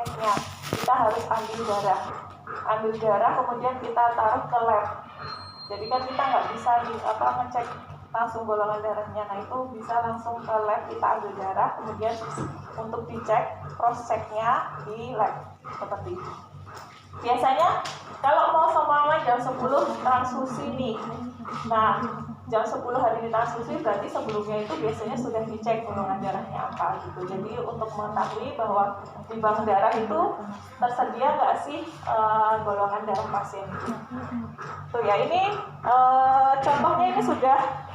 ceknya. Kita harus ambil darah kemudian kita taruh ke lab. Jadi kan kita nggak bisa ngecek langsung golongan darahnya. Nah itu bisa langsung ke lab, kita ambil darah kemudian untuk dicek cross checknya di lab seperti itu. Biasanya kalau mau seumpama jam 10 transfusi nih, nah jam 10 hari ini transfusi berarti sebelumnya itu biasanya sudah dicek golongan darahnya apa gitu. Jadi untuk mengetahui bahwa di bank darah itu tersedia nggak sih golongan darah pasien itu. Tuh ya, ini contohnya ini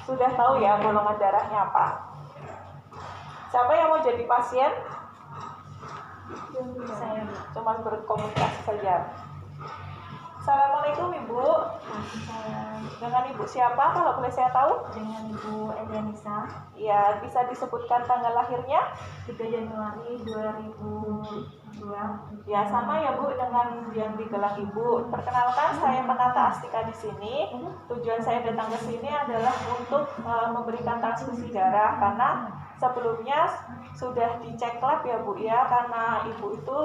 sudah tahu ya golongan darahnya apa. Siapa yang mau jadi pasien? Saya cuma berkomunikasi saja. Assalamualaikum Ibu. Dengan Ibu siapa kalau boleh saya tahu? Dengan Ibu Elianisa. Ya, bisa disebutkan tanggal lahirnya? 3 Januari 2002. Ya, sama ya Bu dengan yang di gelang Ibu. Perkenalkan, saya Penata Astika di sini. Tujuan saya datang ke sini adalah untuk memberikan transfusi darah karena sebelumnya sudah dicek lab ya Bu ya, karena Ibu itu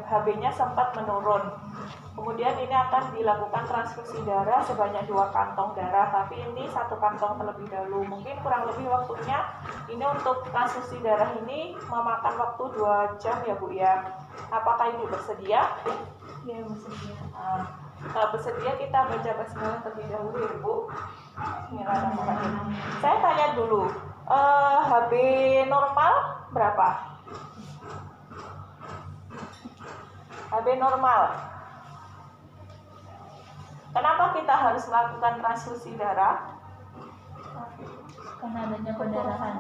HB-nya sempat menurun. Kemudian ini akan dilakukan transfusi darah sebanyak 2 kantong darah, tapi ini 1 kantong terlebih dahulu. Mungkin kurang lebih waktunya ini untuk transfusi darah ini memakan waktu 2 jam ya Bu ya. Apakah Ibu bersedia? Ya, bersedia. Kalau bersedia kita baca basmalah terlebih dahulu ya Bu. Bismillahirrahmanirrahim. Saya tanya dulu, HB normal berapa? HB normal. Kenapa kita harus melakukan transfusi darah? Karena adanya pendarahan.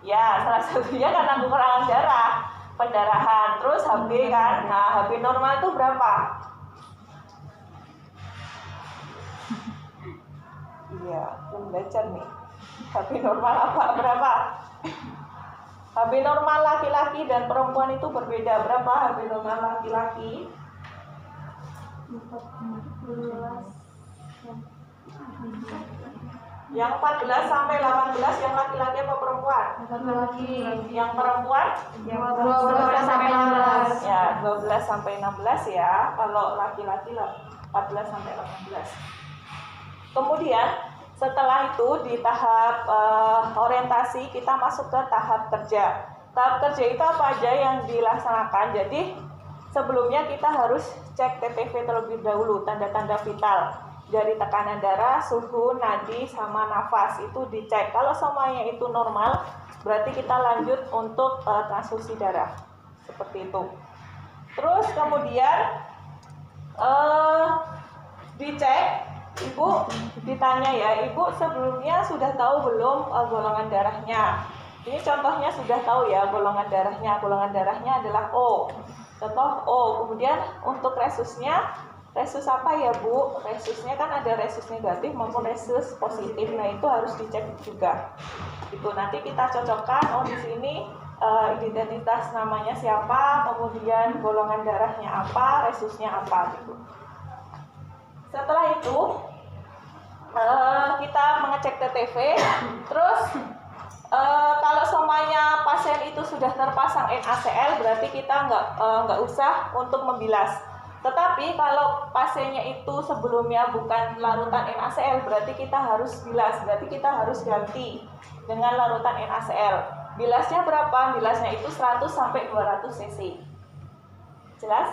Ya, salah satunya karena kekurangan darah, pendarahan. Terus HB kan, nah HB normal itu berapa? Iya, belum belajar nih. HB normal berapa? HB normal laki-laki dan perempuan itu berbeda. Berapa HB normal laki-laki? 14. Yang 14 sampai 18 yang laki-laki apa perempuan? Laki-laki. Yang perempuan? 12 sampai 16. Ya, 12 sampai 16 ya. Kalau laki-laki 14 sampai 18. Kemudian setelah itu di tahap orientasi kita masuk ke tahap kerja. Tahap kerja itu apa aja yang dilaksanakan? Jadi sebelumnya kita harus cek TTV terlebih dahulu, tanda-tanda vital dari tekanan darah, suhu, nadi, sama nafas itu dicek. Kalau semuanya itu normal, berarti kita lanjut untuk transfusi darah seperti itu. Terus kemudian dicek, Ibu ditanya ya, Ibu sebelumnya sudah tahu belum golongan darahnya? Ini contohnya sudah tahu ya golongan darahnya. Golongan darahnya adalah O. Contoh O. Kemudian untuk resusnya, resus apa ya Bu? Resusnya kan ada resus negatif maupun resus positif. Nah itu harus dicek juga. Itu nanti kita cocokkan. Oh di sini identitas namanya siapa, kemudian golongan darahnya apa, resusnya apa gitu. Setelah itu kita mengecek TTV. Terus kalau semuanya pasien itu sudah terpasang NaCl, berarti kita nggak usah untuk membilas. Tetapi kalau pasiennya itu sebelumnya bukan larutan NaCl, berarti kita harus bilas. Berarti kita harus ganti dengan larutan NaCl. Bilasnya berapa? Bilasnya itu 100 sampai 200 cc. Jelas?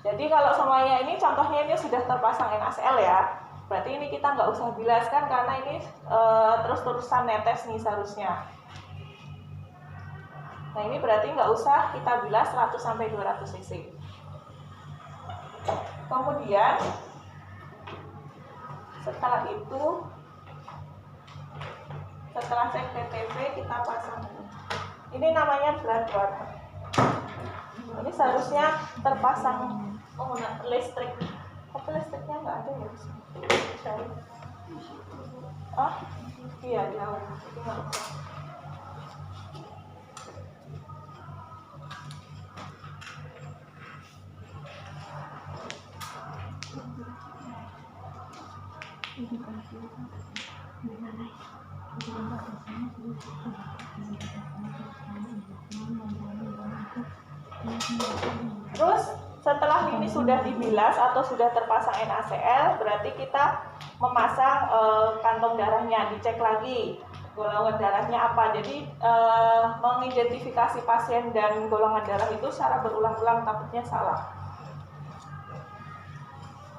Jadi kalau semuanya ini contohnya ini sudah terpasang NaCl ya, berarti ini kita nggak usah bilas kan, karena ini terus-terusan netes nih seharusnya. Nah ini berarti nggak usah kita bilas 100 sampai 200 cc. Kemudian setelah itu, setelah cek TTV kita pasang. Ini namanya blood water. Ini seharusnya terpasang listrik. Tapi listriknya nggak ada ya? Oh, iya jauh. Itu nggak usah. Terus setelah ini sudah dibilas atau sudah terpasang NaCl, berarti kita memasang kantong darahnya, dicek lagi golongan darahnya apa. Jadi mengidentifikasi pasien dan golongan darah itu secara berulang-ulang, takutnya salah.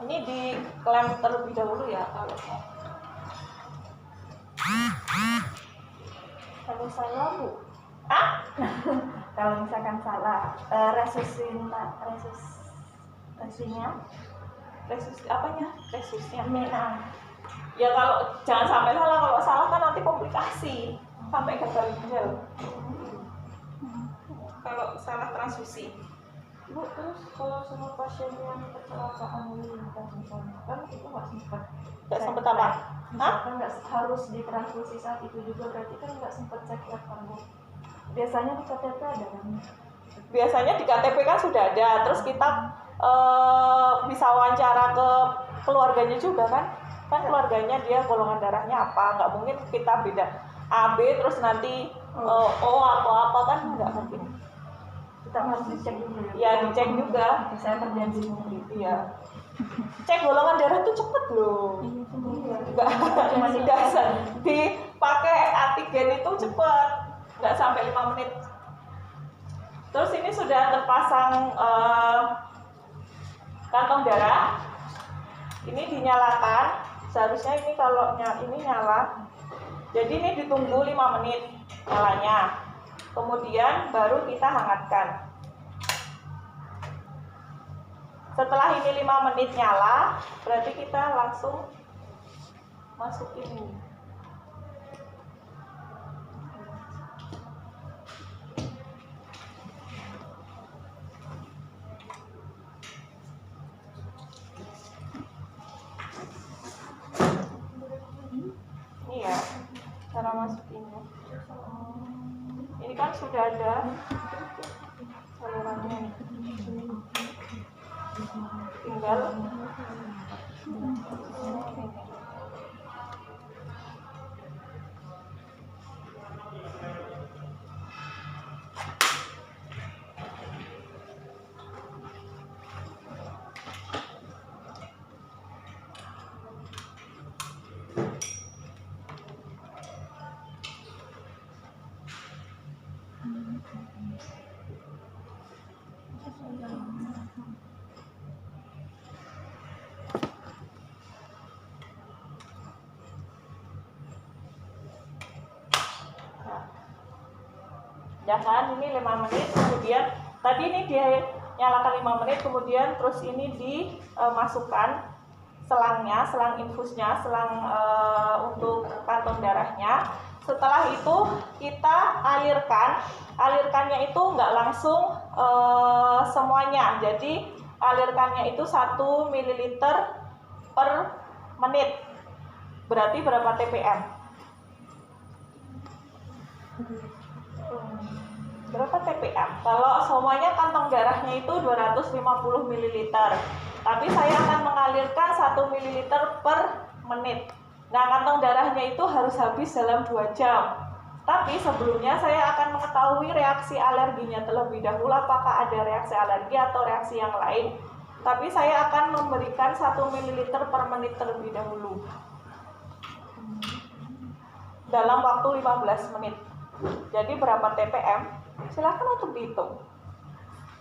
Ini diklaim terlebih dahulu ya kalau salah Bu. Kalau misalkan salah, resusnya Apanya? Resusnya. menang. Ya kalau jangan sampai salah, kalau salah kan nanti komplikasi sampai gagal ginjal. Kalau salah transfusi. Bu, terus kalau semua pasien yang kecelakaan lalu lintas misalnya, kan itu Nggak sempet apa? misalkan nggak harus ditransfusi saat itu juga, berarti kan nggak sempet cek lab karbo. Biasanya di KTP ada kan? Biasanya di KTP kan sudah ada, terus kita bisa wawancara ke keluarganya juga kan keluarganya dia golongan darahnya apa, nggak mungkin kita beda AB terus nanti O atau apa kan nggak mungkin. Kita harus dicek dulu Ya dicek juga. Saya terjadi sendiri. Iya. Cek golongan darah tuh cepet loh. Nggak dipakai antigen itu cepet, nggak sampai 5 menit. Terus ini sudah terpasang kantong darah. Ini dinyalakan. Seharusnya ini kalau ini nyala. Jadi ini ditunggu 5 menit nyalanya. Kemudian baru kita hangatkan. Setelah ini 5 menit nyala, berarti kita langsung masukin ini. Ini ya, cara masukinnya. Ini kan sudah ada salurannya. Tinggal ya kan, ini 5 menit, kemudian tadi ini dia nyalakan 5 menit, kemudian terus ini dimasukkan selangnya, selang infusnya, selang untuk kantong darahnya. Setelah itu kita alirkannya itu nggak langsung semuanya, jadi alirkannya itu 1 ml per menit. Berarti berapa TPM? Berapa TPM? Kalau semuanya kantong darahnya itu 250 ml, tapi saya akan mengalirkan 1 ml per menit. Nah, kantong darahnya itu harus habis dalam 2 jam. Tapi sebelumnya saya akan mengetahui reaksi alerginya terlebih dahulu, apakah ada reaksi alergi atau reaksi yang lain. Tapi saya akan memberikan 1 ml per menit terlebih dahulu dalam waktu 15 menit. Jadi berapa TPM? Silahkan untuk dihitung.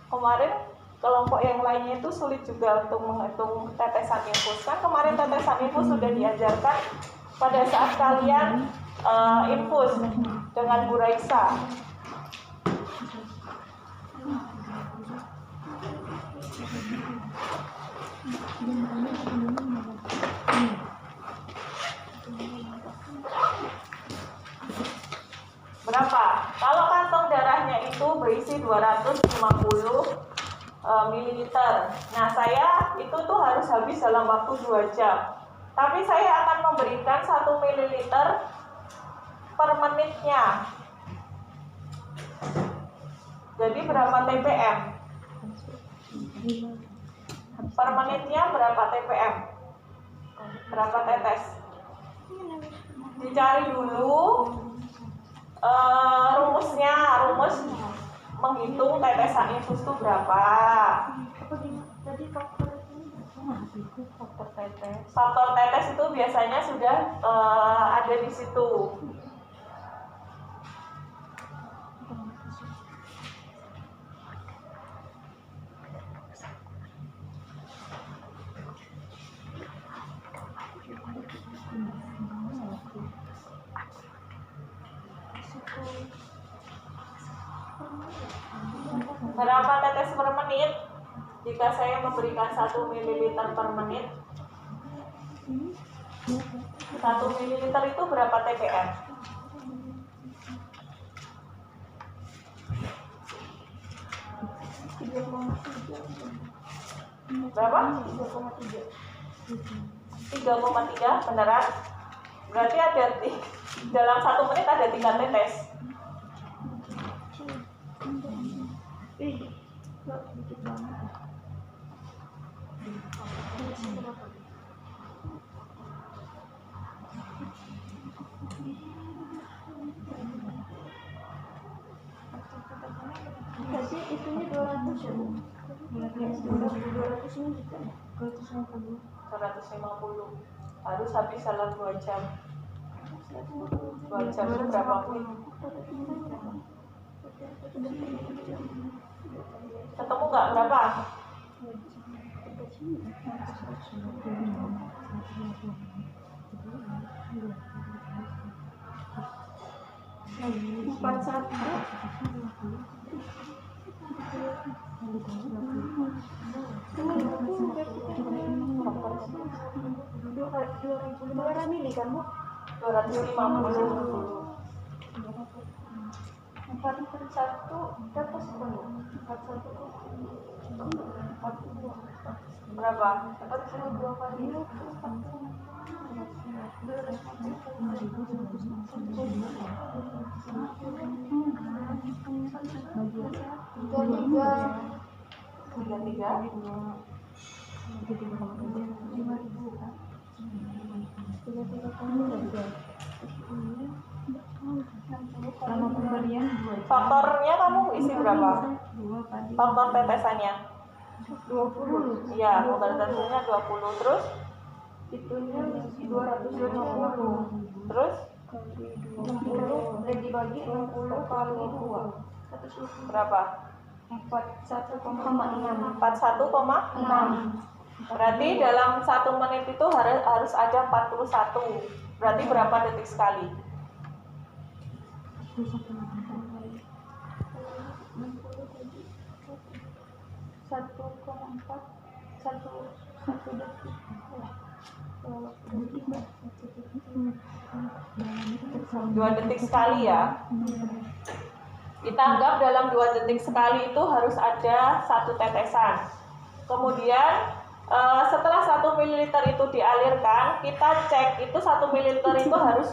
Kemarin kelompok yang lainnya itu sulit juga untuk menghitung tetesan infus. Kan kemarin tetesan infus sudah diajarkan pada saat kalian infus dengan Bu Raisa. Berapa? Kalau kantong darahnya itu berisi 250 ml. Nah, saya itu tuh harus habis dalam waktu 2 jam. Tapi saya akan memberikan 1 ml per menitnya. Jadi berapa TPM? Per menitnya berapa TPM? Berapa tetes? Dicari dulu rumus menghitung tetesan infus itu berapa. Apa gimana? Tadi faktor itu faktor tetes. Faktor tetes itu biasanya sudah ada di situ. Berapa tetes per menit? Jika saya memberikan 1 ml per menit, 1 ml itu berapa ppm? Berapa? 3,3 beneran? Berarti ada dalam 1 menit ada 3 tetes. Sedikit banget. Tadi itunya 200 ya, Bu? 200 ini juga ya? 250. 150. Harus habis dalam 2 jam. 2 jam itu berapa menit? Ketemu nggak berapa? Empat satu. Dua mili kan, Bu? 250. 4/1 tetes penuh. 41 Berapa? 42 kali 33. Sama pemberian Faktornya kamu isi berapa? Faktor tetesannya? 20. Iya, faktor tetesannya 20. Terus? Itunya 250. Terus? 60 dibagi 60 kali 2. Berapa? 41,6. 41,6. Berarti dalam 1 menit itu harus ada 41. Berarti berapa detik sekali? 1,4 1 detik. 2 detik sekali ya. Kita anggap dalam 2 detik sekali itu harus ada 1 tetesan. Kemudian setelah 1 ml itu dialirkan, kita cek itu 1 ml itu harus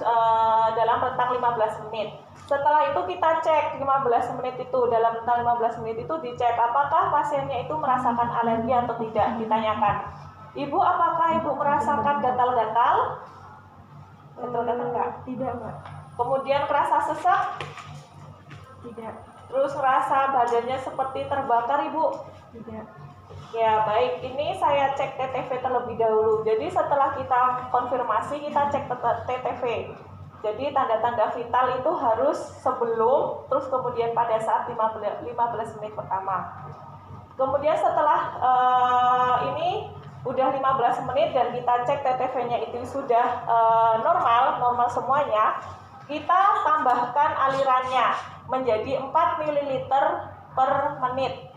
dalam rentang 15 menit. Setelah itu kita cek 15 menit itu, dalam rentang 15 menit itu dicek apakah pasiennya itu merasakan alergi atau tidak, ditanyakan. Ibu, apakah ibu merasakan gatal-gatal? Gatal-gatal enggak? Tidak, Mbak. Kemudian merasa sesak? Tidak. Terus rasa badannya seperti terbakar, Ibu? Tidak. Ya, baik. Ini saya cek TTV terlebih dahulu. Jadi setelah kita konfirmasi, kita cek TTV. Jadi tanda-tanda vital itu harus sebelum, terus kemudian pada saat 15 menit pertama. Kemudian setelah ini udah 15 menit dan kita cek TTV-nya itu sudah normal semuanya, kita tambahkan alirannya menjadi 4 ml per menit.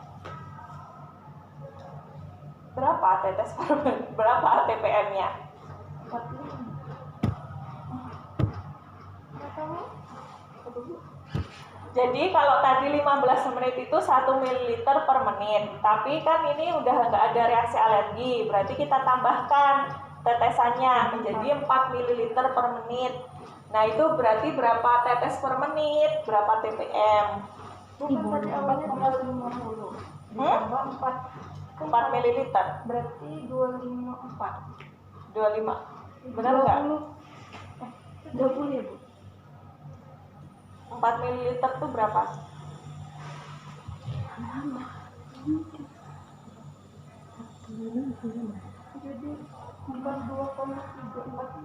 Berapa tetes per menit? Berapa ATPM-nya? 45. Jadi kalau tadi 15 menit itu 1 ml per menit, tapi kan ini udah nggak ada reaksi alergi, berarti kita tambahkan tetesannya menjadi 4 ml per menit. Nah itu berarti berapa tetes per menit, berapa TPM? Bukan tadi awalnya 250. Ditambah 4 ml. Berarti 254. 25. Benar nggak? 20 ya, Bu? 4 ml itu berapa? Jadi 42,3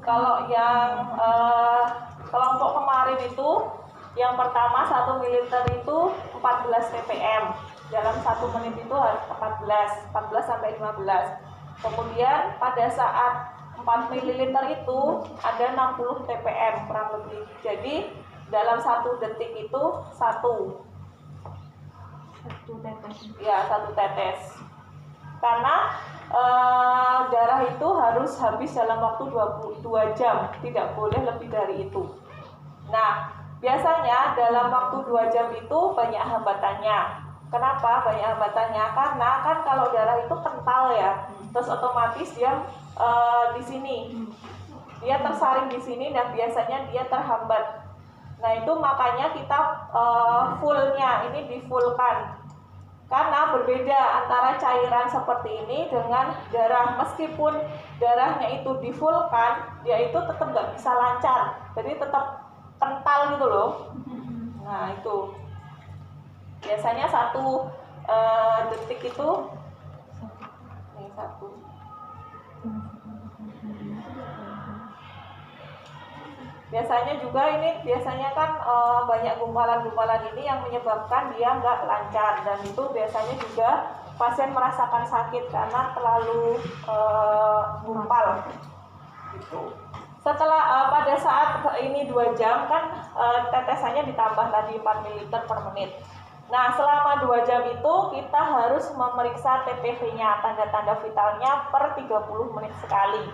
Kalau yang kelompok kemarin itu, yang pertama 1 ml itu 14 ppm. Dalam 1 menit itu harus 14 sampai 15. Kemudian pada saat 4 ml itu ada 60 ppm kurang lebih. Jadi dalam 1 detik itu satu tetes. Ya, 1 tetes. Karena darah itu harus habis dalam waktu 22 jam, tidak boleh lebih dari itu. Nah, biasanya dalam waktu 2 jam itu banyak hambatannya. Kenapa banyak hambatannya? Karena kan kalau darah itu kental ya, terus otomatis dia di sini, dia tersaring di sini dan biasanya dia terhambat. Nah, itu makanya kita fullnya ini difullkan. Karena berbeda antara cairan seperti ini dengan darah. Meskipun darahnya itu difullkan, dia itu tetap nggak bisa lancar, jadi tetap kental gitu loh. Nah, itu biasanya 1 detik itu ini 1. Biasanya juga ini kan banyak gumpalan-gumpalan ini yang menyebabkan dia nggak lancar, dan itu biasanya juga pasien merasakan sakit karena terlalu gumpal gitu. Setelah pada saat ini 2 jam kan tetesannya ditambah tadi 4 ml per menit. Nah, selama 2 jam itu kita harus memeriksa TPV-nya, tanda-tanda vitalnya per 30 menit sekali.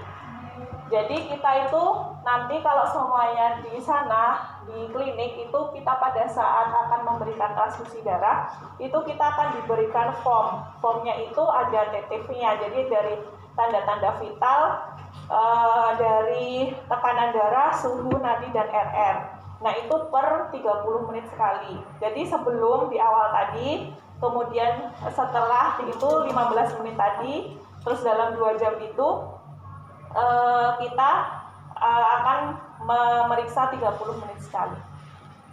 Jadi kita itu nanti kalau semuanya di sana di klinik itu kita pada saat akan memberikan transfusi darah itu kita akan diberikan form. Formnya itu ada TTV-nya. Jadi dari tanda-tanda vital, dari tekanan darah, suhu nadi dan RR. Nah, itu per 30 menit sekali. Jadi sebelum di awal tadi, kemudian setelah itu 15 menit tadi, terus dalam 2 jam itu kita akan memeriksa 30 menit sekali.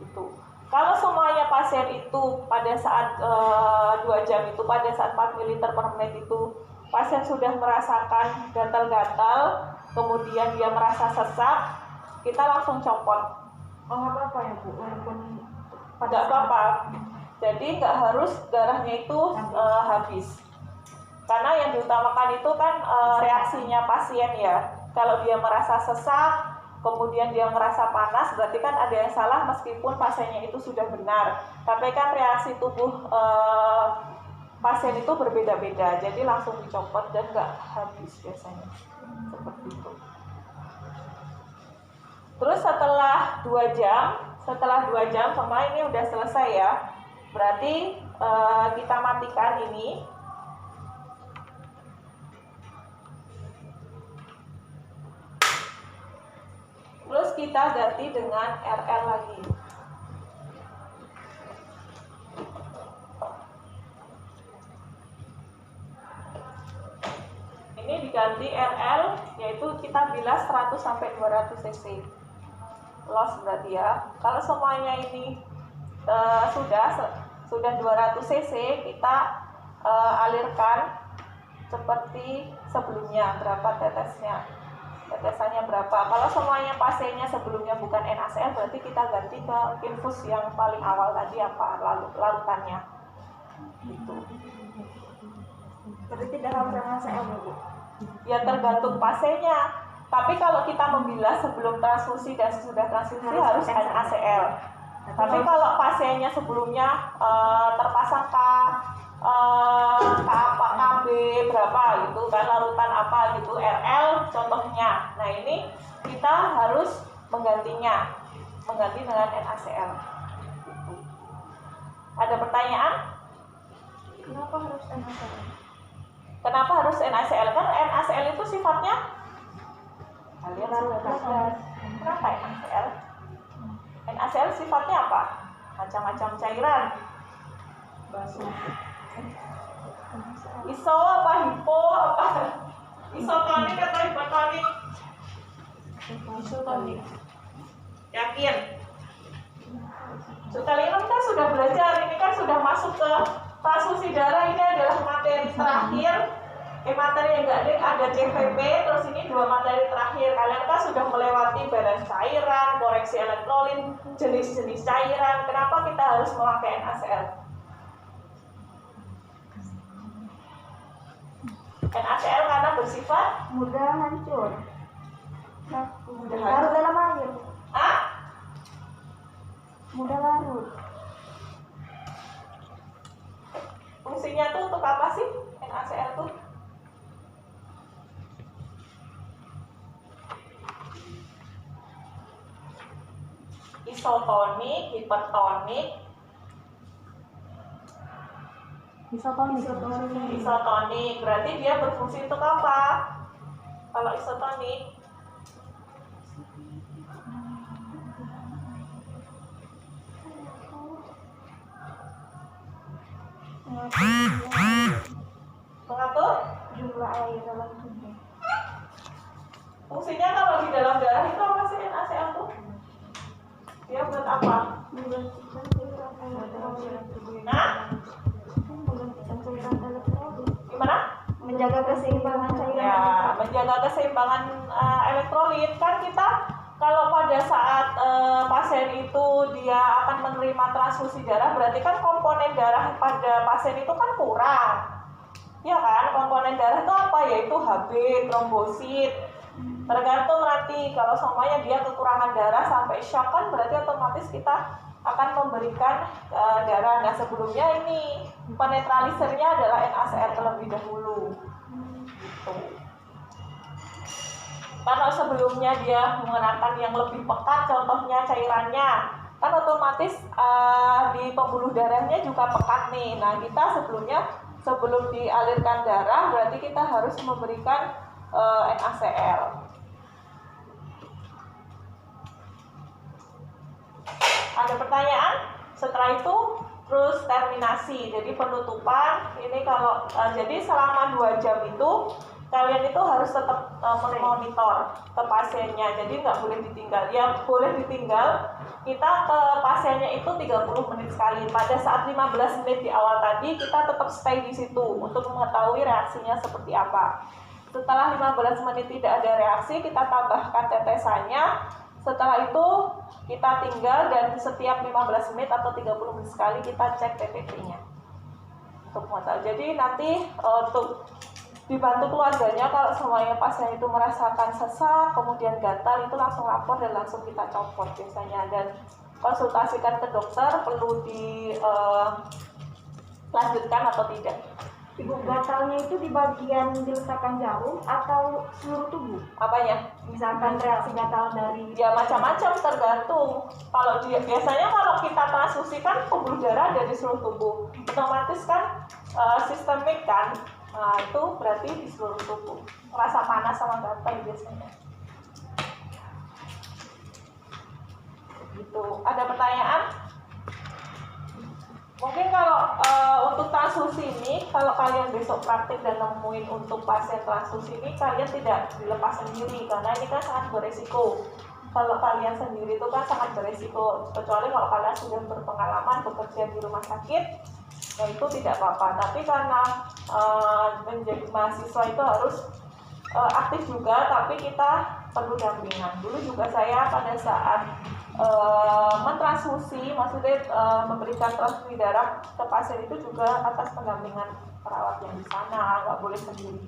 Itu. Kalau semuanya pasien itu pada saat 2 jam itu, pada saat 4 ml per menit itu pasien sudah merasakan gatal-gatal, kemudian dia merasa sesak, kita langsung copot. Oh, nggak apa-apa ya Bu, walaupun Nggak apa-apa. Jadi nggak harus darahnya itu habis. Karena yang diutamakan itu kan reaksinya pasien ya. Kalau dia merasa sesak, kemudian dia merasa panas, berarti kan ada yang salah meskipun pasiennya itu sudah benar. Tapi kan reaksi tubuh pasien itu berbeda-beda, jadi langsung dicopot dan nggak habis biasanya. Seperti itu. Terus setelah 2 jam, sama ini udah selesai ya. Berarti kita matikan ini. Terus kita ganti dengan RL lagi. Ini diganti RL, yaitu kita bilas 100 sampai 200 cc. Loss berarti ya. Kalau semuanya ini sudah 200 cc, kita alirkan seperti sebelumnya, berapa tetesannya berapa. Kalau semuanya pasiennya sebelumnya bukan NaCl, berarti kita ganti ke infus yang paling awal tadi apa, larutannya gitu. berarti tidak harus NaCl ya Bu? Ya tergantung pasiennya. Tapi kalau kita membilas sebelum transfusi dan sesudah transfusi harus NaCl. Tapi kalau pasiennya sebelumnya terpasang KB berapa gitu kan, larutan apa gitu, RL contohnya. Nah, ini kita harus mengganti dengan NaCl gitu. Ada pertanyaan? Kenapa harus NaCl? Kenapa harus NaCl? Kan NaCl itu sifatnya Kenapa NaCl? NaCl sifatnya apa? Macam-macam cairan. Iso apa hipo apa? Isotonik atau hipotonik? Isotonik. Yakin? Sekali kan sudah belajar, ini kan sudah masuk ke transfusi darah. Ini adalah materi terakhir. Materi yang enggak ada CVP, terus ini 2 materi terakhir. Kalian kan sudah melewati balance cairan, koreksi elektrolit, jenis-jenis cairan. Kenapa kita harus memakai NaCl? NaCl karena bersifat mudah hancur. mudah Larut dalam air. Ah? Mudah larut. Fungsinya tuh untuk apa sih NaCl tuh? Isotonik, hipertonik, isotonik. Berarti dia berfungsi untuk apa? Kalau isotonik, mengatur jumlah air dalam tubuh. fungsinya kalau di dalam darah itu apa sih NaCl tuh? Dia buat apa? Menggantikan cairan elektrolit. Nah, Menggantikan cairan elektrolit. gimana? Menjaga keseimbangan cairan. Ya, menjaga keseimbangan elektrolit. Kan kita kalau pada saat pasien itu dia akan menerima transfusi darah, berarti kan komponen darah pada pasien itu kan kurang. Ya kan, komponen darah itu apa? Yaitu Hb, trombosit. Tergantung nanti kalau semuanya dia kekurangan darah sampai shock kan berarti otomatis kita akan memberikan darah. Nah sebelumnya ini penetralisernya adalah NaCl terlebih dahulu. Gitu. Kalau sebelumnya dia menggunakan yang lebih pekat, contohnya cairannya, kan otomatis di pembuluh darahnya juga pekat nih. Nah kita sebelum dialirkan darah berarti kita harus memberikan NaCl. Ada pertanyaan? Setelah itu terus terminasi, jadi penutupan. Ini kalau jadi selama 2 jam itu kalian itu harus tetap memonitor ke pasiennya, jadi nggak boleh ditinggal. Ya boleh ditinggal, kita ke pasiennya itu 30 menit sekali. Pada saat 15 menit di awal tadi kita tetap stay di situ untuk mengetahui reaksinya seperti apa. Setelah 15 menit tidak ada reaksi, kita tambahkan tetesannya. Setelah itu kita tinggal dan setiap 15 menit atau 30 menit sekali kita cek TTP-nya untuk mengetahui. Jadi nanti untuk dibantu keluarganya kalau semuanya pasien itu merasakan sesak, kemudian gatal, itu langsung lapor dan langsung kita copot biasanya. Dan konsultasikan ke dokter perlu dilanjutkan atau tidak. Ibu, gatalnya itu di bagian diletakkan jarum atau seluruh tubuh? Apanya? Misalkan reaksi gatal dari Ya macam-macam tergantung. Kalau biasanya kalau kita transfusi kan pembuluh darah ada di seluruh tubuh, otomatis kan sistemik kan. Nah, itu berarti di seluruh tubuh. Rasa panas sama gatal biasanya. Gitu. Ada pertanyaan? Mungkin kalau untuk transfusi ini, kalau kalian besok praktik dan nemuin untuk pasien transfusi ini, kalian tidak dilepas sendiri karena ini kan sangat beresiko. Kalau kalian sendiri itu kan sangat beresiko, kecuali kalau kalian sudah berpengalaman bekerja di rumah sakit, ya itu tidak apa-apa. Tapi karena menjadi mahasiswa itu harus aktif juga, tapi kita perlu dampingan. Dulu juga saya pada saat mentransfusi, maksudnya memberikan transfusi darah ke pasien itu juga atas pendampingan perawat yang di sana, nggak boleh sendiri.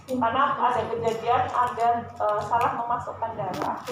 Karena ada kejadian ada salah memasukkan darah.